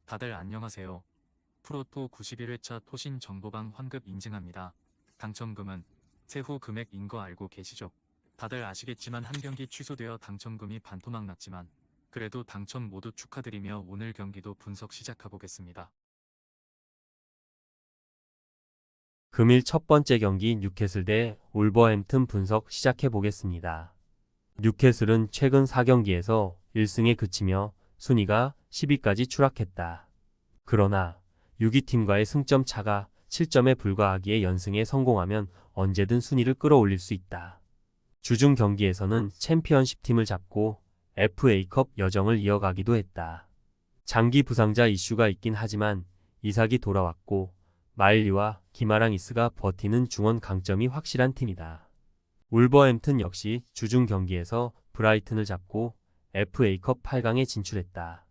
다들 안녕하세요. 프로토 91회차 토신 정보방 환급 인증합니다. 당첨금은 세후 금액인 거 알고 계시죠? 다들 아시겠지만 한 경기 취소되어 당첨금이 반토막 났지만 그래도 당첨 모두 축하드리며 오늘 경기도 분석 시작해보겠습니다. 금일 첫 번째 경기 뉴캐슬 대 울버햄튼 분석 시작해 보겠습니다. 뉴캐슬은 최근 4경기에서 1승에 그치며 순위가 10위까지 추락했다. 그러나 6위 팀과의 승점 차가 7점에 불과하기에 연승에 성공하면 언제든 순위를 끌어올릴 수 있다. 주중 경기에서는 챔피언십 팀을 잡고 FA컵 여정을 이어가기도 했다. 장기 부상자 이슈가 있긴 하지만 이삭이 돌아왔고 마일리와 기마랑이스가 버티는 중원 강점이 확실한 팀이다. 울버햄튼 역시 주중 경기에서 브라이튼을 잡고 FA컵 8강에 진출했다.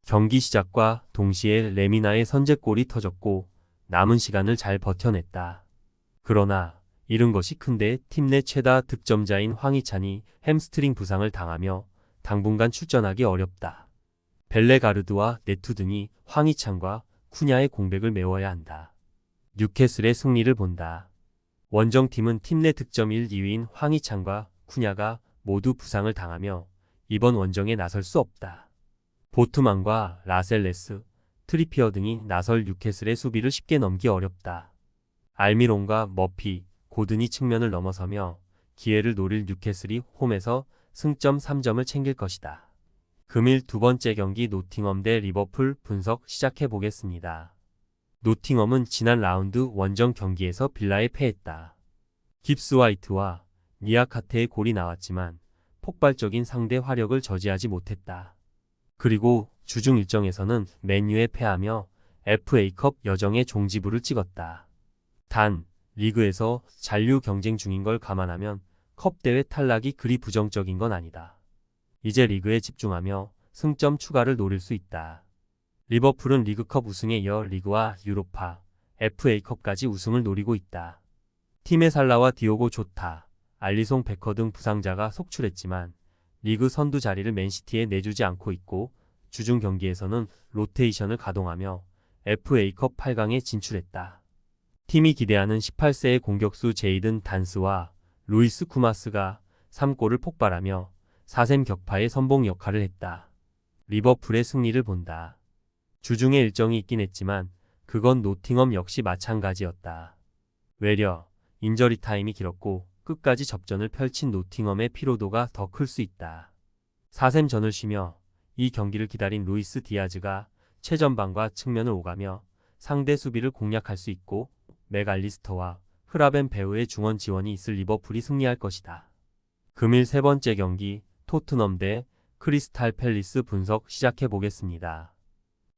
경기 시작과 동시에 레미나의 선제골이 터졌고 남은 시간을 잘 버텨냈다. 그러나 잃은 것이 큰데 팀 내 최다 득점자인 황희찬이 햄스트링 부상을 당하며 당분간 출전하기 어렵다. 벨레가르드와 네투 등이 황희찬과 쿠냐의 공백을 메워야 한다. 뉴캐슬의 승리를 본다. 원정팀은 팀 내 득점 1, 2위인 황희찬과 쿠냐가 모두 부상을 당하며 이번 원정에 나설 수 없다. 보트만과 라셀레스, 트리피어 등이 나설 뉴캐슬의 수비를 쉽게 넘기 어렵다. 알미론과 머피, 고든이 측면을 넘어서며 기회를 노릴 뉴캐슬이 홈에서 승점 3점을 챙길 것이다. 금일 두 번째 경기 노팅엄 대 리버풀 분석 시작해 보겠습니다. 노팅엄은 지난 라운드 원정 경기에서 빌라에 패했다. 깁스 화이트와 니아카테의 골이 나왔지만 폭발적인 상대 화력을 저지하지 못했다. 그리고 주중 일정에서는 맨유에 패하며 FA컵 여정의 종지부를 찍었다. 단, 리그에서 잔류 경쟁 중인 걸 감안하면 컵 대회 탈락이 그리 부정적인 건 아니다. 이제 리그에 집중하며 승점 추가를 노릴 수 있다. 리버풀은 리그컵 우승에 이어 리그와 유로파, FA컵까지 우승을 노리고 있다. 팀의 살라와 디오고 조타, 알리송 베커 등 부상자가 속출했지만 리그 선두 자리를 맨시티에 내주지 않고 있고 주중 경기에서는 로테이션을 가동하며 FA컵 8강에 진출했다. 팀이 기대하는 18세의 공격수 제이든 단스와 루이스 쿠마스가 3골을 폭발하며 4셈 격파의 선봉 역할을 했다. 리버풀의 승리를 본다. 주중에 일정이 있긴 했지만 그건 노팅엄 역시 마찬가지였다. 외려 인저리 타임이 길었고 끝까지 접전을 펼친 노팅엄의 피로도가 더 클 수 있다. 4셈전을 쉬며 이 경기를 기다린 루이스 디아즈가 최전방과 측면을 오가며 상대 수비를 공략할 수 있고 맥알리스터와 흐라벤 배우의 중원 지원이 있을 리버풀이 승리할 것이다. 금일 세 번째 경기 토트넘 대 크리스탈 팰리스 분석 시작해 보겠습니다.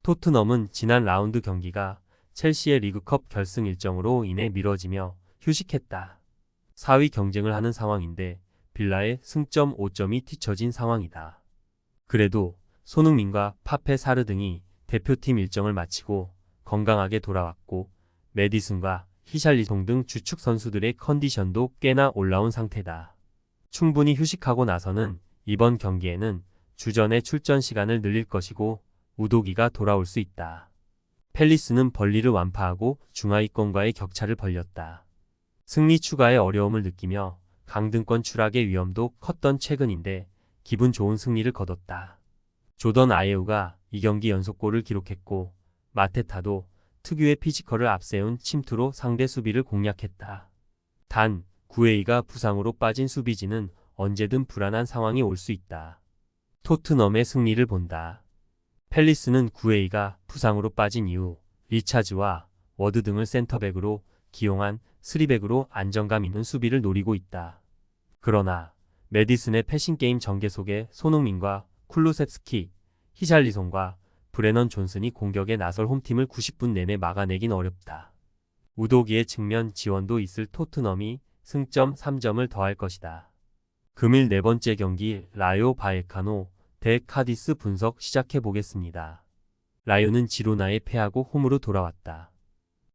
토트넘은 지난 라운드 경기가 첼시의 리그컵 결승 일정으로 인해 미뤄지며 휴식했다. 4위 경쟁을 하는 상황인데 빌라의 승점 5점이 뒤처진 상황이다. 그래도 손흥민과 파페 사르 등이 대표팀 일정을 마치고 건강하게 돌아왔고 메디슨과 히샬리송 등 주축 선수들의 컨디션도 꽤나 올라온 상태다. 충분히 휴식하고 나서는 이번 경기에는 주전의 출전 시간을 늘릴 것이고 우도기가 돌아올 수 있다. 팰리스는 벌리를 완파하고 중하위권과의 격차를 벌렸다. 승리 추가에 어려움을 느끼며 강등권 추락의 위험도 컸던 최근인데 기분 좋은 승리를 거뒀다. 조던 아예우가 2경기 연속골을 기록했고 마테타도 특유의 피지컬을 앞세운 침투로 상대 수비를 공략했다. 단, 구웨이가 부상으로 빠진 수비진은 언제든 불안한 상황이 올 수 있다. 토트넘의 승리를 본다. 팰리스는 구웨이가 부상으로 빠진 이후 리차즈와 워드 등을 센터백으로 기용한 3백으로 안정감 있는 수비를 노리고 있다. 그러나 메디슨의 패싱게임 전개 속에 손흥민과 쿨루셉스키, 히샬리송과 브레넌 존슨이 공격에 나설 홈팀을 90분 내내 막아내긴 어렵다. 우도기의 측면 지원도 있을 토트넘이 승점 3점을 더할 것이다. 금일 네 번째 경기 라요 바에카노 대 카디스 분석 시작해 보겠습니다. 라요는 지로나에 패하고 홈으로 돌아왔다.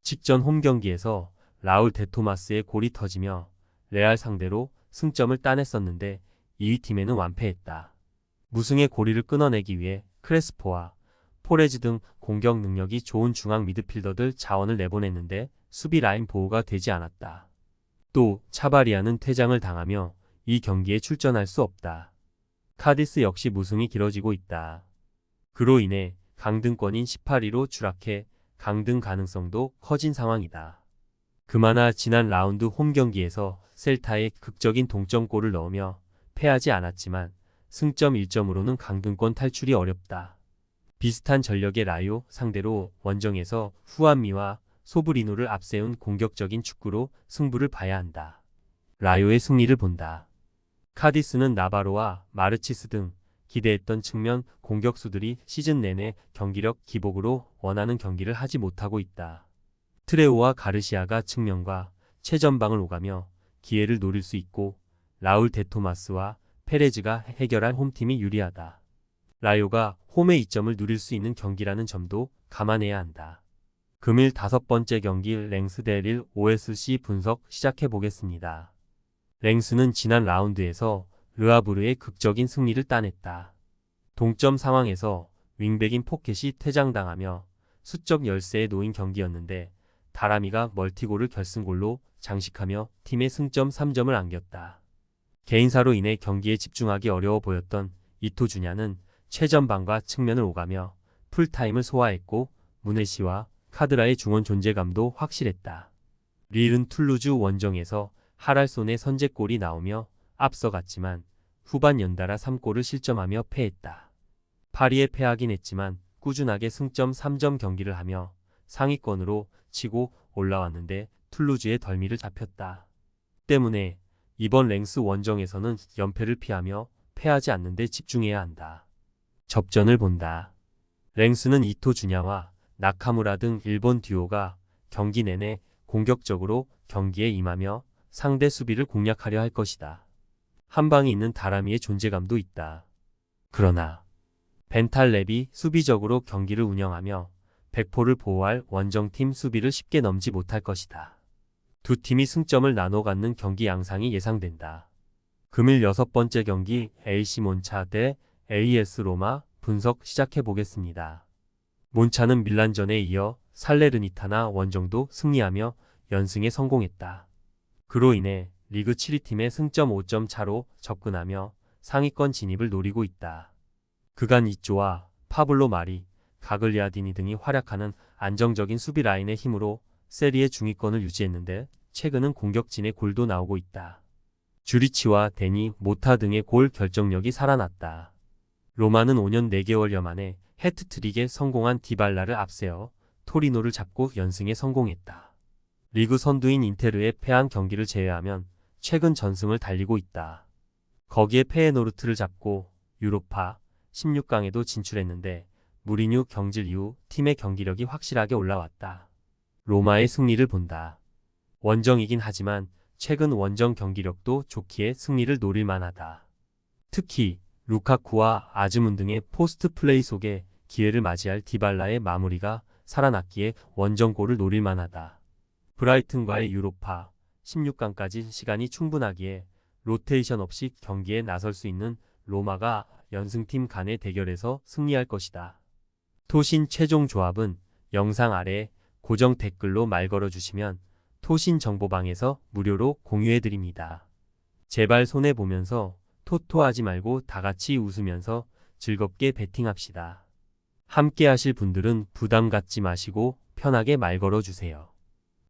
직전 홈 경기에서 라울 데토마스의 골이 터지며 레알 상대로 승점을 따냈었는데 2위 팀에는 완패했다. 무승의 고리를 끊어내기 위해 크레스포와 포레즈 등 공격 능력이 좋은 중앙 미드필더들 자원을 내보냈는데 수비 라인 보호가 되지 않았다. 또 차바리아는 퇴장을 당하며 이 경기에 출전할 수 없다. 카디스 역시 무승이 길어지고 있다. 그로 인해 강등권인 18위로 추락해 강등 가능성도 커진 상황이다. 그마나 지난 라운드 홈 경기에서 셀타에 극적인 동점골을 넣으며 패하지 않았지만 승점 1점으로는 강등권 탈출이 어렵다. 비슷한 전력의 라요 상대로 원정에서 후안미와 소브리노를 앞세운 공격적인 축구로 승부를 봐야 한다. 라요의 승리를 본다. 카디스는 나바로와 마르치스 등 기대했던 측면 공격수들이 시즌 내내 경기력 기복으로 원하는 경기를 하지 못하고 있다. 트레오와 가르시아가 측면과 최전방을 오가며 기회를 노릴 수 있고 라울 데토마스와 페레즈가 해결할 홈팀이 유리하다. 라요가 홈의 이점을 누릴 수 있는 경기라는 점도 감안해야 한다. 금일 5번째 경기 랭스 대1 OSC 분석 시작해 보겠습니다. 랭스는 지난 라운드에서 르아브르의 극적인 승리를 따냈다. 동점 상황에서 윙백인 포켓이 퇴장당하며 수적 열세에 놓인 경기였는데 다라미가 멀티골을 결승골로 장식하며 팀의 승점 3점을 안겼다. 개인사로 인해 경기에 집중하기 어려워 보였던 이토주냐는 최전방과 측면을 오가며 풀타임을 소화했고 무네시와 카드라의 중원 존재감도 확실했다. 릴은 툴루즈 원정에서 하랄손의 선제골이 나오며 앞서갔지만 후반 연달아 3골을 실점하며 패했다. 파리에 패하긴 했지만 꾸준하게 승점 3점 경기를 하며 상위권으로 치고 올라왔는데 툴루즈의 덜미를 잡혔다. 때문에 이번 랭스 원정에서는 연패를 피하며 패하지 않는 데 집중해야 한다. 접전을 본다. 랭스는 이토 주냐와 나카무라 등 일본 듀오가 경기 내내 공격적으로 경기에 임하며 상대 수비를 공략하려 할 것이다. 한방이 있는 다라미의 존재감도 있다. 그러나 벤탈랩이 수비적으로 경기를 운영하며 백포를 보호할 원정팀 수비를 쉽게 넘지 못할 것이다. 두 팀이 승점을 나눠 갖는 경기 양상이 예상된다. 금일 6번째 경기 AC 몬차 대 AS 로마 분석 시작해 보겠습니다. 몬차는 밀란전에 이어 살레르니타나 원정도 승리하며 연승에 성공했다. 그로 인해 리그 7위 팀의 승점 5점 차로 접근하며 상위권 진입을 노리고 있다. 그간 이조와 파블로 마리, 가글리아디니 등이 활약하는 안정적인 수비 라인의 힘으로 세리의 중위권을 유지했는데 최근은 공격진의 골도 나오고 있다. 주리치와 데니, 모타 등의 골 결정력이 살아났다. 로마는 5년 4개월여 만에 해트트릭에 성공한 디발라를 앞세워 토리노를 잡고 연승에 성공했다. 리그 선두인 인테르에 패한 경기를 제외하면 최근 전승을 달리고 있다. 거기에 페에노르트를 잡고 유로파 16강에도 진출했는데 무리뉴 경질 이후 팀의 경기력이 확실하게 올라왔다. 로마의 승리를 본다. 원정이긴 하지만 최근 원정 경기력도 좋기에 승리를 노릴 만하다. 특히 루카쿠와 아즈문 등의 포스트 플레이 속에 기회를 맞이할 디발라의 마무리가 살아났기에 원정골을 노릴 만하다. 브라이튼과의 유로파 16강까지 시간이 충분하기에 로테이션 없이 경기에 나설 수 있는 로마가 연승팀 간의 대결에서 승리할 것이다. 토신 최종 조합은 영상 아래 고정 댓글로 말 걸어주시면 토신 정보방에서 무료로 공유해드립니다. 제발 손해보면서 토토하지 말고 다같이 웃으면서 즐겁게 베팅합시다. 함께 하실 분들은 부담 갖지 마시고 편하게 말 걸어주세요.